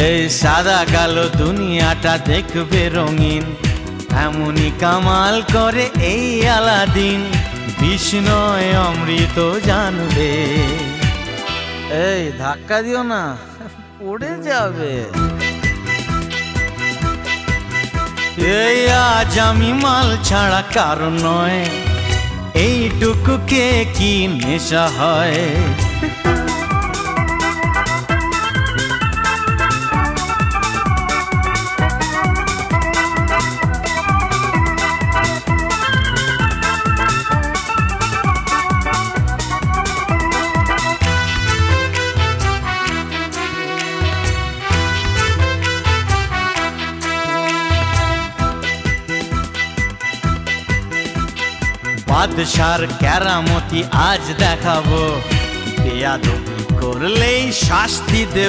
এই সাদা কালো দুনিয়াটা দেখবে রঙিন, এমনই কামাল করে এই আলাদিন। বিষ্ণয় অমৃত জানবে। এই ধাক্কা দিও না, পড়ে যাবে। এই আজ আমি মাল ছাড়া কারণ নয়, এইটুকু কে কি নেশা হয়। বাদশার কেরামতি আজ দেখাবো, বেয়াদবি করলেই শাস্তি দেব।